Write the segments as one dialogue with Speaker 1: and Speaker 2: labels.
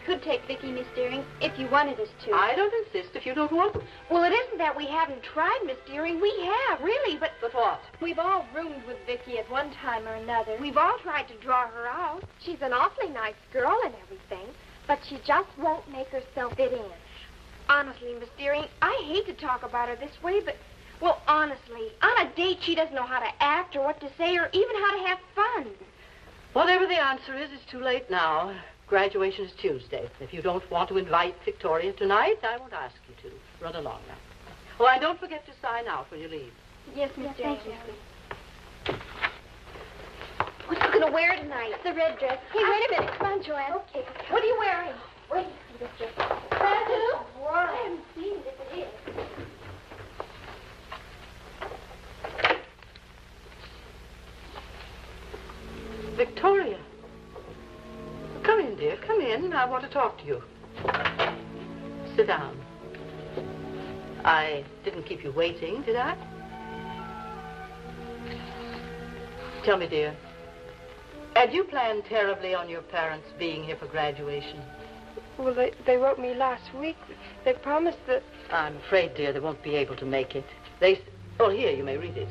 Speaker 1: could take Vicky, Miss Dearing, if you wanted us to.
Speaker 2: I don't insist if you don't want to.
Speaker 1: Well, it isn't that we haven't tried, Miss Dearing. We have, really, but...
Speaker 2: But what?
Speaker 1: We've all roomed with Vicky at one time or another. We've all tried to draw her out. She's an awfully nice girl and everything, but she just won't make herself fit in. Honestly, Miss Dearing, I hate to talk about her this way, but... Well, honestly, on a date, she doesn't know how to act or what to say or even how to have fun.
Speaker 2: Whatever the answer is, it's too late now. Graduation is Tuesday. If you don't want to invite Victoria tonight, I won't ask you to. Run along now. Oh, and don't forget to sign out when you leave.
Speaker 1: Yes, Miss Dearing. What are you going to wear tonight? The red dress. Hey, wait a minute. Come on, Joanne. Okay. What are you wearing? Wait. This dress. I haven't seen it if it is.
Speaker 2: Victoria. Come in, dear. Come in. I want to talk to you. Sit down. I didn't keep you waiting, did I? Tell me, dear. Had you planned terribly on your parents being here for graduation?
Speaker 3: Well, they wrote me last week. They promised that...
Speaker 2: I'm afraid, dear, they won't be able to make it. Oh, here, you may read it.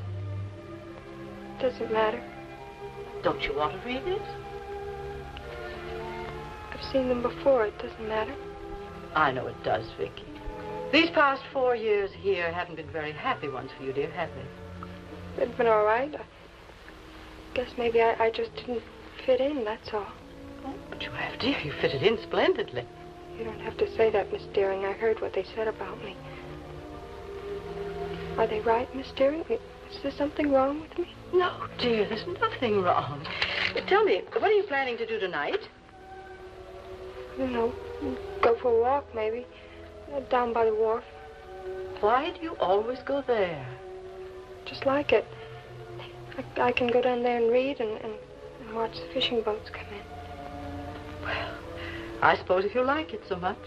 Speaker 3: Doesn't matter.
Speaker 2: Don't you want to read it?
Speaker 3: I've seen them before. It doesn't matter.
Speaker 2: I know it does, Vicky. These past 4 years here haven't been very happy ones for you, dear, have they?
Speaker 3: It's been all right. I guess maybe I just didn't fit in, that's all.
Speaker 2: Oh, but you have, dear. You fitted in splendidly.
Speaker 3: You don't have to say that, Miss Dearing. I heard what they said about me. Are they right, Miss Dearing? Is there something wrong with me?
Speaker 2: No, dear, there's nothing wrong. Tell me, what are you planning to do tonight?
Speaker 3: You know, go for a walk, maybe. Down by the wharf.
Speaker 2: Why do you always go there?
Speaker 3: Just like it. I can go down there and read and watch the fishing boats come in.
Speaker 2: Well, I suppose if you like it so much.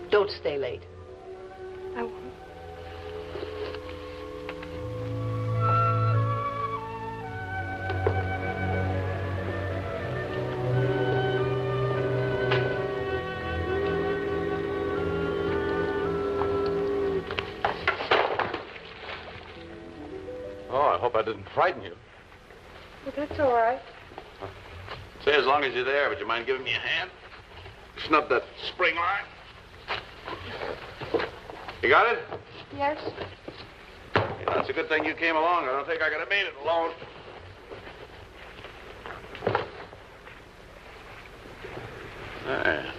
Speaker 2: Don't stay late.
Speaker 3: I won't.
Speaker 4: I hope I didn't frighten you.
Speaker 3: Well, that's all right.
Speaker 4: Say, as long as you're there, would you mind giving me a hand? Snub that spring line. You got it?
Speaker 3: Yes.
Speaker 4: Yeah, it's a good thing you came along. I don't think I could have made it alone.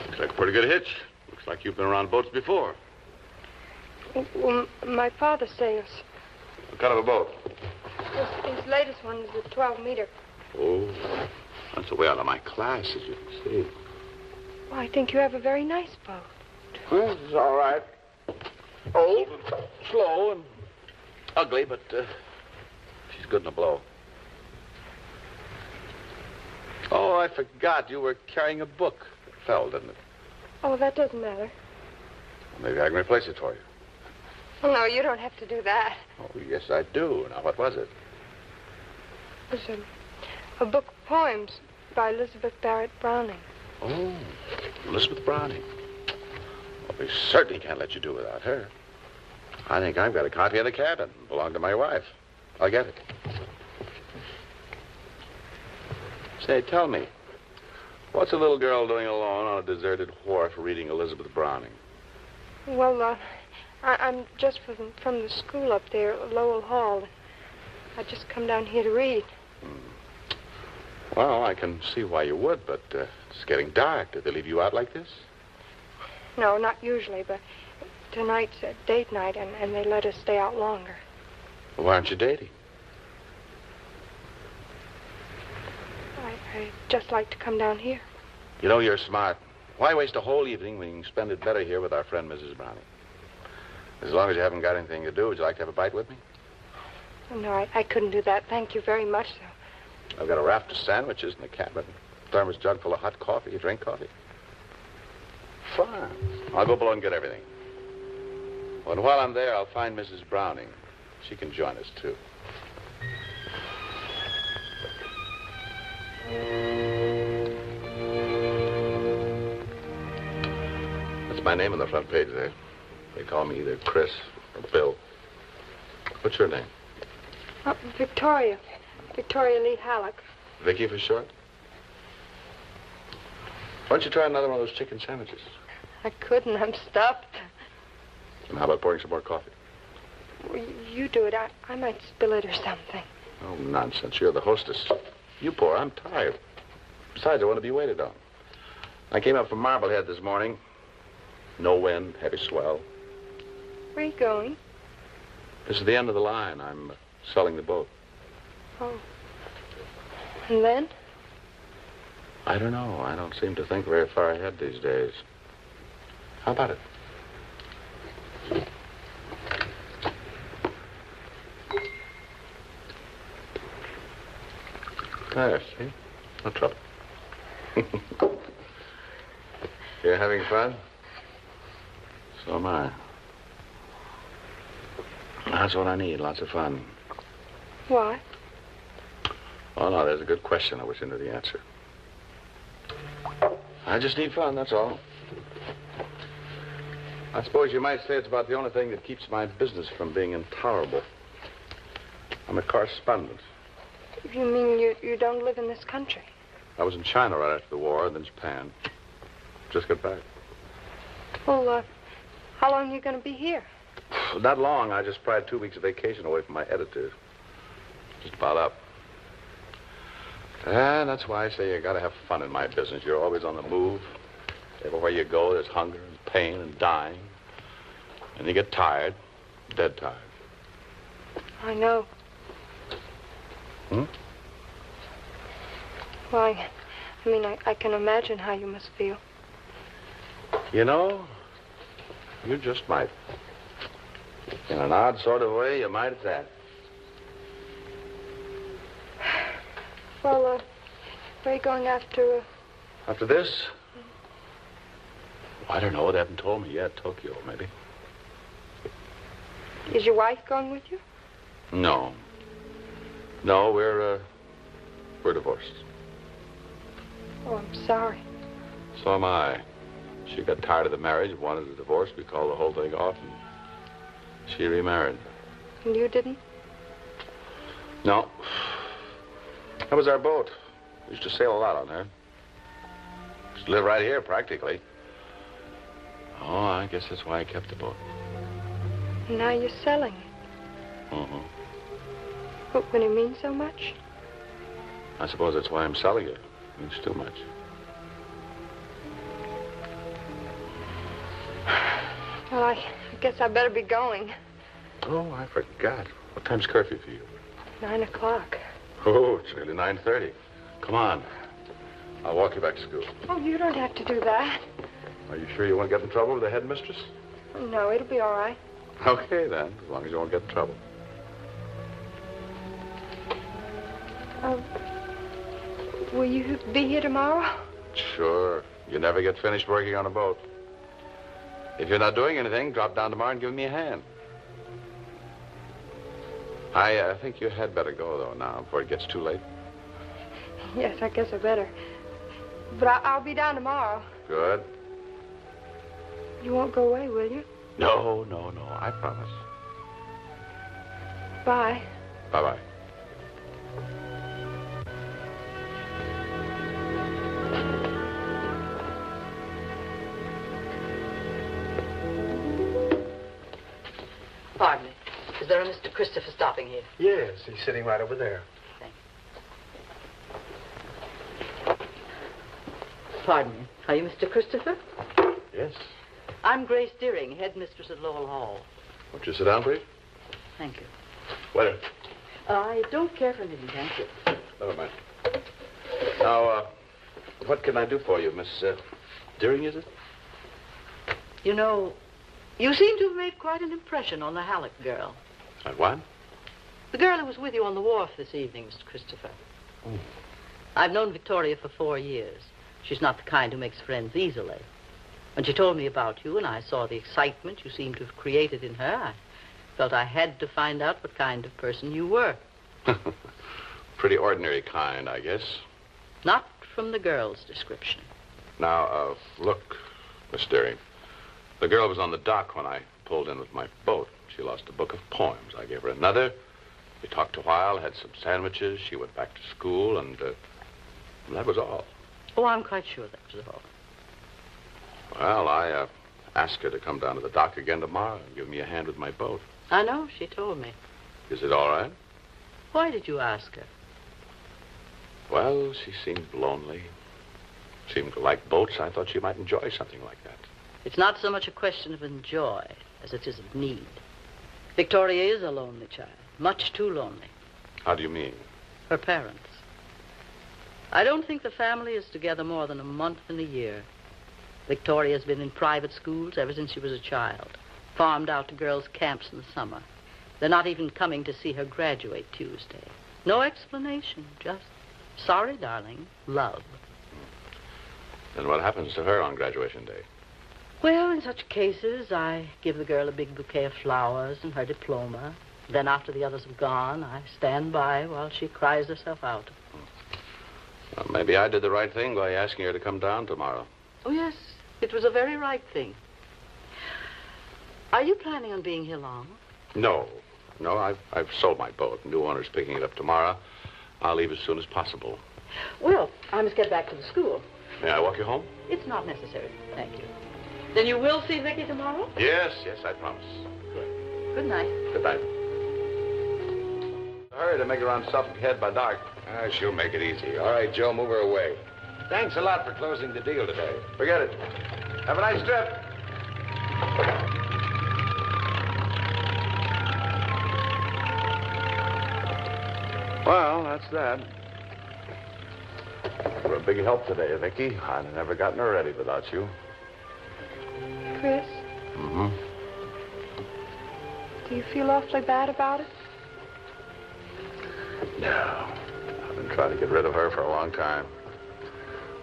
Speaker 4: Looks like a pretty good hitch. Looks like you've been around boats before.
Speaker 3: Well, my father sails.
Speaker 4: What kind of a boat?
Speaker 3: His latest one is a 12-meter.
Speaker 4: Oh, that's way out of my class, as you can see.
Speaker 3: Well, I think you have a very nice boat.
Speaker 4: Well, it's all right. Old and slow and ugly, but she's good in a blow. Oh, I forgot. You were carrying a book. It fell, didn't it?
Speaker 3: Oh, that doesn't matter.
Speaker 4: Well, maybe I can replace it for you.
Speaker 3: Oh, no, you don't have to do that.
Speaker 4: Oh, yes, I do. Now, what was it?
Speaker 3: It was a book of poems by Elizabeth Barrett Browning.
Speaker 4: Oh, Elizabeth Browning. Well, we certainly can't let you do without her. I think I've got a copy of the cabin. It belonged to my wife. I'll get it. Say, tell me, what's a little girl doing alone on a deserted wharf reading Elizabeth Browning?
Speaker 3: Well, I'm just from the school up there at Lowell Hall. I just come down here to read.
Speaker 4: Well, I can see why you would, but it's getting dark. Did they leave you out like this?
Speaker 3: No, not usually, but tonight's a date night, and they let us stay out longer.
Speaker 4: Well, why aren't you dating?
Speaker 3: I just like to come down here.
Speaker 4: You know, you're smart. Why waste a whole evening when you can spend it better here with our friend, Mrs. Browning? As long as you haven't got anything to do, would you like to have a bite with me?
Speaker 3: Oh, no, I couldn't do that. Thank you very much, though.
Speaker 4: I've got a raft of sandwiches in the cabin. A thermos jug full of hot coffee. You drink coffee? Fine. I'll go below and get everything. Well, and while I'm there, I'll find Mrs. Browning. She can join us, too. my name on the front page there. They call me either Chris or Bill. What's your name?
Speaker 3: Victoria. Victoria Lee Halleck.
Speaker 4: Vicky for short? Why don't you try another one of those chicken sandwiches?
Speaker 3: I couldn't. I'm stuffed.
Speaker 4: And how about pouring some more coffee?
Speaker 3: Well, you do it. I might spill it or something.
Speaker 4: Oh, nonsense. You're the hostess. You pour. I'm tired. Besides, I want to be waited on. I came up from Marblehead this morning. No wind, heavy swell.
Speaker 3: Where are you going?
Speaker 4: This is the end of the line. I'm selling the boat.
Speaker 3: Oh. And then?
Speaker 4: I don't know. I don't seem to think very far ahead these days. How about it? There, see? No trouble. You're having fun? So am I. That's what I need, lots of fun.
Speaker 3: Why?
Speaker 4: Oh, no, there's a good question. I wish I knew the answer. I just need fun, that's all. I suppose you might say it's about the only thing that keeps my business from being intolerable. I'm a correspondent.
Speaker 3: You mean you don't live in this country?
Speaker 4: I was in China right after the war, and then Japan. Just got back.
Speaker 3: Well, how long are you going to be here?
Speaker 4: Not long. I just pried 2 weeks of vacation away from my editor. Just about up. And that's why I say you got to have fun in my business. You're always on the move. Everywhere you go, there's hunger and pain and dying. And you get tired, dead tired.
Speaker 3: I know.
Speaker 4: Hmm?
Speaker 3: Well, I mean, I can imagine how you must feel.
Speaker 4: You know, you just might. In an odd sort of way, you might at that.
Speaker 3: Well, where are you going after...
Speaker 4: After this? I don't know. They haven't told me yet. Tokyo, maybe.
Speaker 3: Is your wife going with you?
Speaker 4: No. No, we're divorced.
Speaker 3: Oh, I'm sorry.
Speaker 4: So am I. She got tired of the marriage, wanted a divorce. We called the whole thing off, and she remarried.
Speaker 3: And you didn't?
Speaker 4: No. That was our boat. We used to sail a lot on there. Used to live right here, practically. Oh, I guess that's why I kept the boat.
Speaker 3: And now you're selling it.
Speaker 4: Mm-hmm.
Speaker 3: But when it means so much?
Speaker 4: I suppose that's why I'm selling it. It means too much.
Speaker 3: Well, I guess I better be going.
Speaker 4: Oh, I forgot. What time's curfew for you?
Speaker 3: 9 o'clock.
Speaker 4: Oh, it's really 9:30. Come on. I'll walk you back to school.
Speaker 3: Oh, you don't have to do that.
Speaker 4: Are you sure you won't get in trouble with the headmistress?
Speaker 3: No, it'll be all right.
Speaker 4: Okay, then, as long as you won't get in trouble.
Speaker 3: Will you be here tomorrow?
Speaker 4: Sure. You never get finished working on a boat. If you're not doing anything, drop down tomorrow and give me a hand. I think you had better go, though, now, before it gets too late.
Speaker 3: Yes, I guess I better. But I'll be down tomorrow.
Speaker 4: Good.
Speaker 3: You won't go away, will you?
Speaker 4: No, I promise.
Speaker 3: Bye.
Speaker 4: Bye-bye.
Speaker 2: Pardon me. Is there a Mr. Christopher stopping here?
Speaker 5: Yes, he's sitting right over there.
Speaker 2: Thanks. Pardon me. Are you Mr. Christopher?
Speaker 5: Yes.
Speaker 2: I'm Grace Deering, headmistress at Lowell Hall.
Speaker 4: Won't you sit down, please?
Speaker 2: Thank you.
Speaker 4: Waiter.
Speaker 2: I don't care for anything, thank you.
Speaker 4: Never mind. Now, what can I do for you, Miss Deering, is it?
Speaker 2: You know, you seem to have made quite an impression on the Halleck girl.
Speaker 4: And what?
Speaker 2: The girl who was with you on the wharf this evening, Mr. Christopher.
Speaker 4: Oh.
Speaker 2: I've known Victoria for 4 years. She's not the kind who makes friends easily. When she told me about you and I saw the excitement you seemed to have created in her, I felt I had to find out what kind of person you were.
Speaker 4: Pretty ordinary kind, I guess.
Speaker 2: Not from the girl's description.
Speaker 4: Now, look, Miss Deering, The girl was on the dock when I pulled in with my boat. She lost a book of poems. I gave her another. We talked a while, had some sandwiches. She went back to school, and that was all.
Speaker 2: Oh, I'm quite sure that was all.
Speaker 4: Well, I asked her to come down to the dock again tomorrow and give me a hand with my boat.
Speaker 2: I know, she told me.
Speaker 4: Is it all right?
Speaker 2: Why did you ask her?
Speaker 4: Well, she seemed lonely. Seemed to like boats. I thought she might enjoy something like that.
Speaker 2: It's not so much a question of enjoy as it is of need. Victoria is a lonely child, much too lonely.
Speaker 4: How do you mean?
Speaker 2: Her parents. I don't think the family is together more than a month in a year. Victoria's been in private schools ever since she was a child, farmed out to girls' camps in the summer. They're not even coming to see her graduate Tuesday. No explanation, just, sorry, darling, love.
Speaker 4: Then what happens to her on graduation day?
Speaker 2: Well, in such cases, I give the girl a big bouquet of flowers and her diploma. Then after the others have gone, I stand by while she cries herself out.
Speaker 4: Well, maybe I did the right thing by asking her to come down tomorrow.
Speaker 2: Oh, yes, it was a very right thing. Are you planning on being here long?
Speaker 4: No, I've sold my boat. New owner's picking it up tomorrow. I'll leave as soon as possible.
Speaker 2: Well, I must get back to the school.
Speaker 4: May I walk you home?
Speaker 2: It's not necessary, thank you. Then you will see Vicky tomorrow?
Speaker 4: Yes, I promise.
Speaker 2: Good. Good night.
Speaker 4: Good night. Hurry to make her on Suffolk Head by dark.
Speaker 5: She'll make it easy. All right, Joe, move her away. Thanks a lot for closing the deal today.
Speaker 4: Forget it. Have a nice trip. Well, that's that. You're a big help today, Vicky. I'd have never gotten her ready without you.
Speaker 3: Chris,
Speaker 4: Mm-hmm.
Speaker 3: do you feel awfully bad about it?
Speaker 4: No. I've been trying to get rid of her for a long time.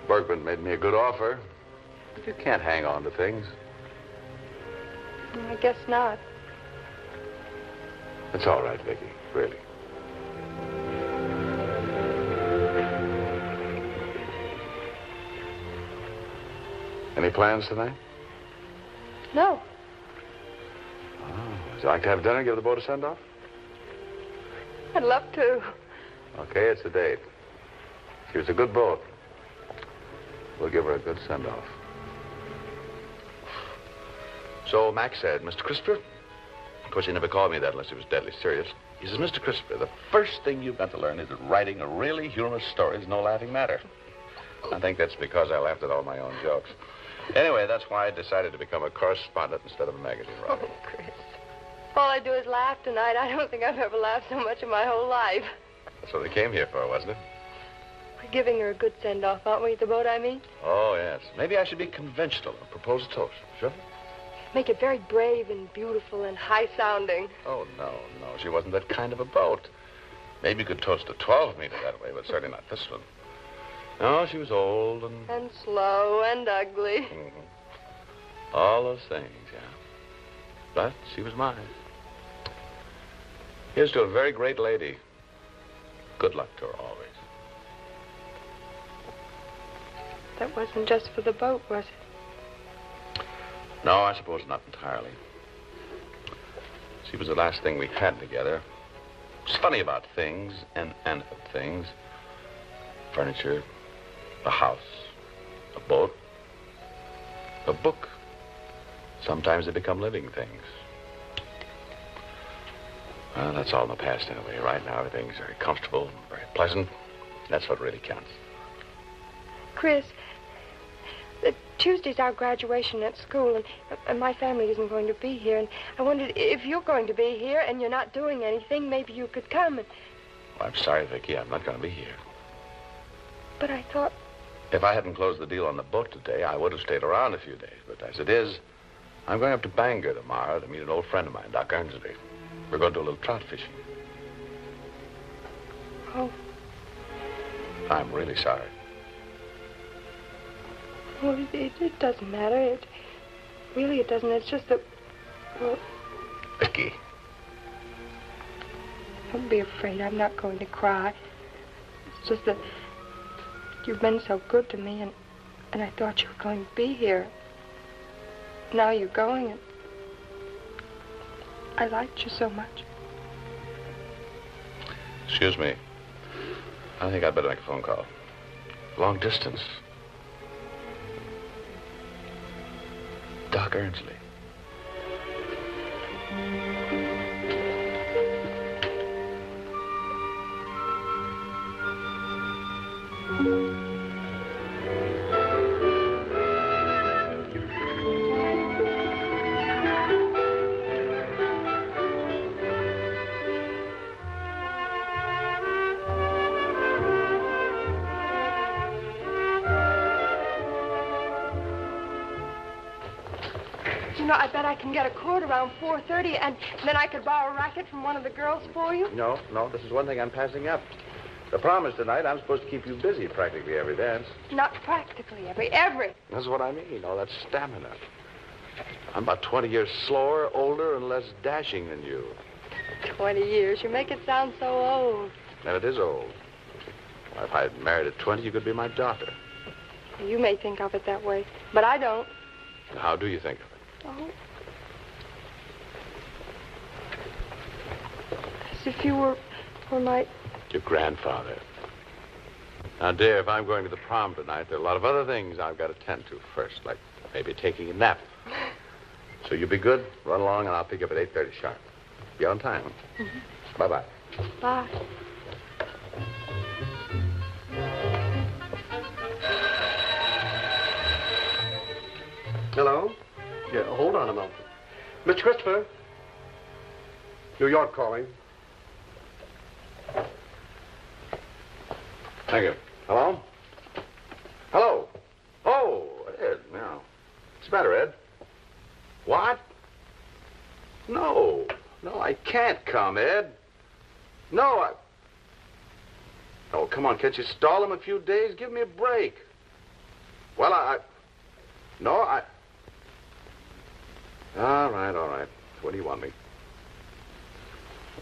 Speaker 4: Bergman made me a good offer. But you can't hang on to things.
Speaker 3: I guess not.
Speaker 4: It's all right, Vicky. Really. Any plans tonight?
Speaker 3: No.
Speaker 4: Oh, would you like to have dinner, give the boat a send-off?
Speaker 3: I'd love to.
Speaker 4: Okay, it's a date. She was a good boat. We'll give her a good send-off. So Max said, Mr. Crisper, of course he never called me that unless he was deadly serious. He says, Mr. Crisper, the first thing you've got to learn is that writing a really humorous story is no laughing matter. I think that's because I laughed at all my own jokes. Anyway, that's why I decided to become a correspondent instead of a magazine writer.
Speaker 3: Oh, Chris. All I do is laugh tonight. I don't think I've ever laughed so much in my whole life.
Speaker 4: That's what we came here for, wasn't it?
Speaker 3: We're giving her a good send-off, aren't we, at the boat, I mean?
Speaker 4: Oh, yes. Maybe I should be conventional and propose a toast. Sure?
Speaker 3: Make it very brave and beautiful and high-sounding.
Speaker 4: Oh, no. She wasn't that kind of a boat. Maybe you could toast a 12-meter that way, but certainly not this one. No, she was old and...
Speaker 3: And slow and ugly.
Speaker 4: Mm-hmm. All those things, yeah. But she was mine. Here's to a very great lady. Good luck to her always.
Speaker 3: That wasn't just for the boat, was it?
Speaker 4: No, I suppose not entirely. She was the last thing we had together. It's funny about things and inanimate things. Furniture, a house, a boat, a book. Sometimes they become living things. Well, that's all in the past anyway. Right now, everything's very comfortable, very pleasant. That's what really counts.
Speaker 3: Chris, Tuesday's our graduation at school, and my family isn't going to be here. And I wondered if you're going to be here and you're not doing anything, maybe you could come. And...
Speaker 4: Well, I'm sorry, Vicky. I'm not going to be here.
Speaker 3: But I thought...
Speaker 4: If I hadn't closed the deal on the boat today, I would have stayed around a few days. But as it is, I'm going up to Bangor tomorrow to meet an old friend of mine, Doc Ernsley. We're going to do a little trout fishing.
Speaker 3: Oh.
Speaker 4: I'm really sorry.
Speaker 3: Well, it doesn't matter. It doesn't. It's just that... Well,
Speaker 4: Vicky.
Speaker 3: Don't be afraid. I'm not going to cry. It's just that you've been so good to me, and I thought you were going to be here. now you're going, and I liked you so much.
Speaker 4: Excuse me. I think I'd better make a phone call. Long distance. Doc Ernsley.
Speaker 3: You know, I bet I can get a cord around 4:30, and then I could borrow a racket from one of the girls for you.
Speaker 4: No, this is one thing I'm passing up. The promise tonight, I'm supposed to keep you busy practically every dance.
Speaker 3: Not practically every.
Speaker 4: That's what I mean, all that stamina. I'm about 20 years slower, older, and less dashing than you.
Speaker 3: 20 years. You make it sound so old.
Speaker 4: And it is old. Well, if I had married at 20, you could be my daughter.
Speaker 3: You may think of it that way, but I don't.
Speaker 4: How do you think of it?
Speaker 3: Oh. As if you were my...
Speaker 4: Your grandfather. Now, dear, if I'm going to the prom tonight, there are a lot of other things I've got to tend to first, like maybe taking a nap. So you be good, run along, and I'll pick you up at 8:30 sharp. Be on time. Mm-hmm. Bye-bye.
Speaker 3: Bye.
Speaker 6: Hello? Yeah, hold on a moment. Mr. Christopher? New York calling.
Speaker 4: Thank you. Hello? Hello? Oh, Ed, now. What's the matter, Ed? What? No, I can't come, Ed. No, Oh, come on, can't you stall him a few days? Give me a break. Well, All right. When do you want me?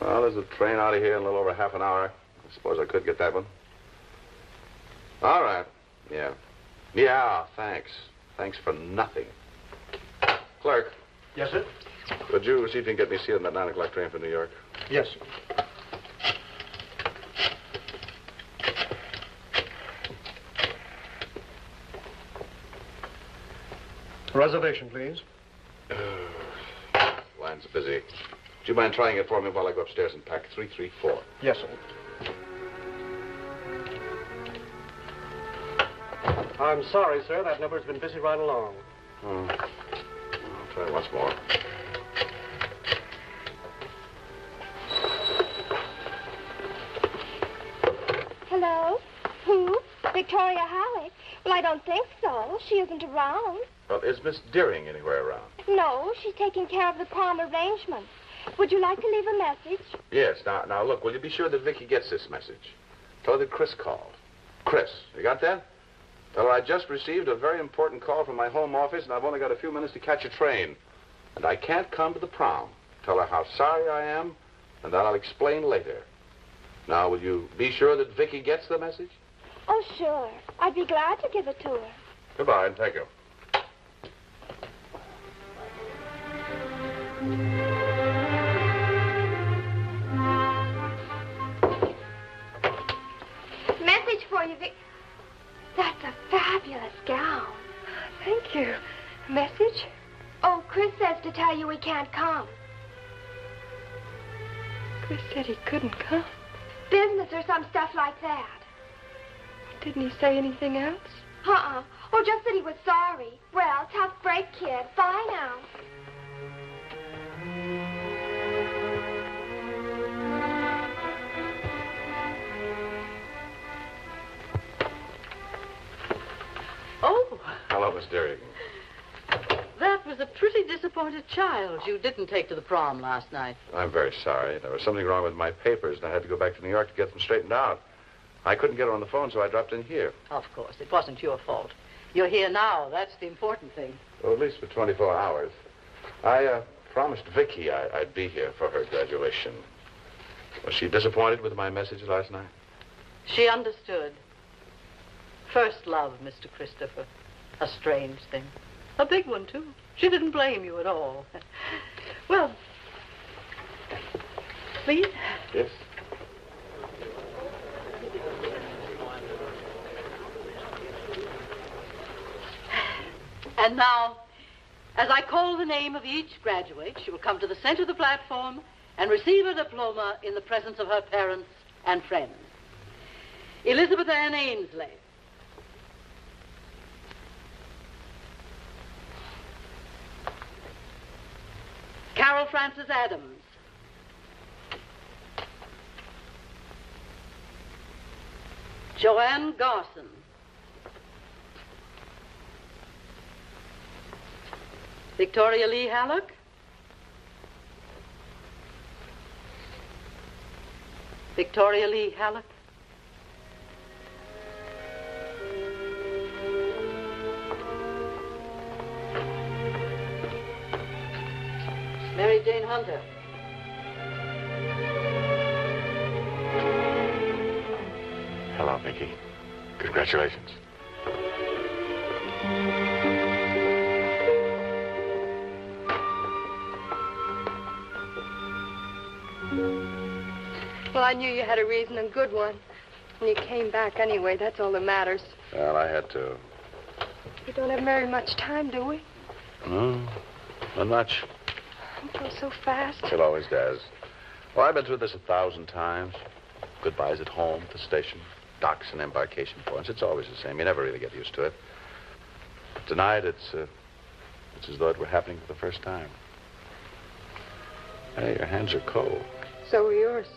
Speaker 4: Well, there's a train out of here in a little over half an hour. I suppose I could get that one. All right. Yeah, thanks. Thanks for nothing. Clerk.
Speaker 6: Yes, sir?
Speaker 4: Would you see if you can get me seated on that 9 o'clock train for New York?
Speaker 6: Yes, sir. Reservation, please.
Speaker 4: Line's busy. Would you mind trying it for me while I go upstairs and pack 334?
Speaker 6: Yes, sir. I'm sorry, sir. That number's been busy right along.
Speaker 4: Oh. I'll try it once more.
Speaker 1: Hello? Who? Victoria Halleck? Well, I don't think so. She isn't around.
Speaker 4: Well, is Miss Deering anywhere around?
Speaker 1: No, she's taking care of the prom arrangements. Would you like to leave a message?
Speaker 4: Yes. Now, look, will you be sure that Vicky gets this message? Tell her that Chris called. Chris, you got that? Tell her I just received a very important call from my home office, and I've only got a few minutes to catch a train. And I can't come to the prom. Tell her how sorry I am, and that I'll explain later. Now, will you be sure that Vicky gets the message?
Speaker 1: Oh, sure. I'd be glad to give it to her.
Speaker 4: Goodbye, and thank you.
Speaker 1: Message for you, Vic. That's a fabulous gown.
Speaker 3: Thank you. Message?
Speaker 1: Oh, Chris says to tell you he can't come.
Speaker 3: Chris said he couldn't come.
Speaker 1: Business or some stuff like that.
Speaker 3: Didn't he say anything else?
Speaker 1: Oh, just that he was sorry. Well, tough break, kid. Bye now.
Speaker 2: Oh,
Speaker 4: Hello, Miss Deering.
Speaker 2: that was a pretty disappointed child you didn't take to the prom last night.
Speaker 4: I'm very sorry. There was something wrong with my papers, and I had to go back to New York to get them straightened out. I couldn't get her on the phone, so I dropped in here.
Speaker 2: Of course, it wasn't your fault. You're here now. That's the important thing.
Speaker 4: Well, at least for 24 hours. I promised Vicky I'd be here for her graduation. Was she disappointed with my message last night?
Speaker 2: She understood. First love, Mr. Christopher. A strange thing. A big one, too. She didn't blame you at all. Well, please?
Speaker 4: Yes.
Speaker 2: And now, as I call the name of each graduate, she will come to the center of the platform and receive her diploma in the presence of her parents and friends. Elizabeth Ann Ainsley. Carol Frances Adams. Joanne Garson. Victoria Lee Halleck. Victoria Lee Halleck. Mary Jane Hunter.
Speaker 4: Hello, Mickey. Congratulations.
Speaker 3: Well, I knew you had a reason, a good one. And you came back anyway. That's all that matters.
Speaker 4: Well, I had to.
Speaker 3: We don't have very much time, do we?
Speaker 4: No, not much.
Speaker 3: It goes so fast.
Speaker 4: It always does. Well, I've been through this 1,000 times. Goodbyes at home, at the station, docks and embarkation points. It's always the same. You never really get used to it. But tonight, it's as though it were happening for the first time. Hey, your hands are cold.
Speaker 3: So are yours.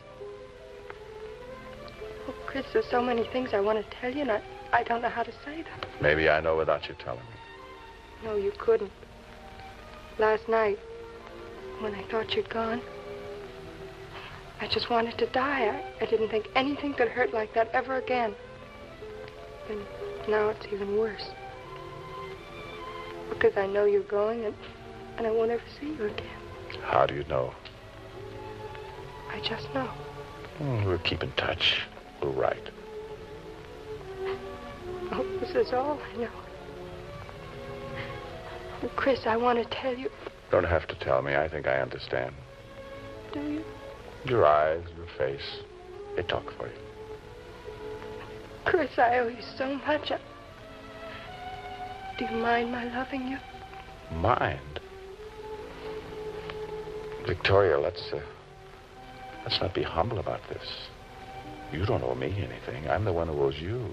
Speaker 3: Oh, Chris, there's so many things I want to tell you, and I don't know how to say them.
Speaker 4: Maybe I know without you telling me.
Speaker 3: No, you couldn't. Last night, when I thought you'd gone, I just wanted to die. I didn't think anything could hurt like that ever again. And now it's even worse. Because I know you're going, and I won't ever see you again.
Speaker 4: How do you know?
Speaker 3: I just know.
Speaker 4: We'll keep in touch. We'll write.
Speaker 3: Oh, this is all I know. Oh, Chris, I want to tell you.
Speaker 4: Don't have to tell me. I think I understand.
Speaker 3: Do you?
Speaker 4: Your eyes, your face, they talk for you.
Speaker 3: Chris, I owe you so much. Do you mind my loving you?
Speaker 4: Mind? Victoria, let's not be humble about this. You don't owe me anything. I'm the one who owes you.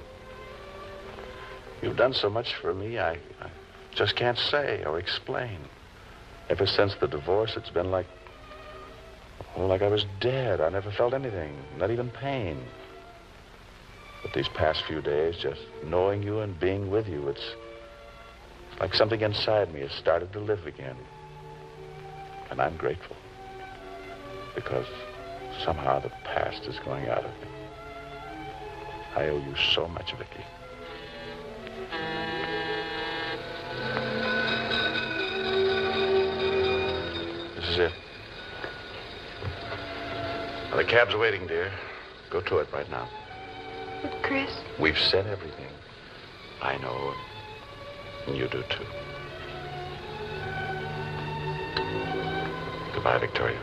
Speaker 4: You've done so much for me, I just can't say or explain. Ever since the divorce, it's been like I was dead. I never felt anything, not even pain. But these past few days, just knowing you and being with you, it's like something inside me has started to live again. And I'm grateful. Because somehow the past is going out of me. I owe you so much, Vicky. This is it. Well, the cab's waiting, dear. Go to it right now.
Speaker 3: But, Chris...
Speaker 4: We've said everything. I know, and you do, too. Goodbye, Victoria.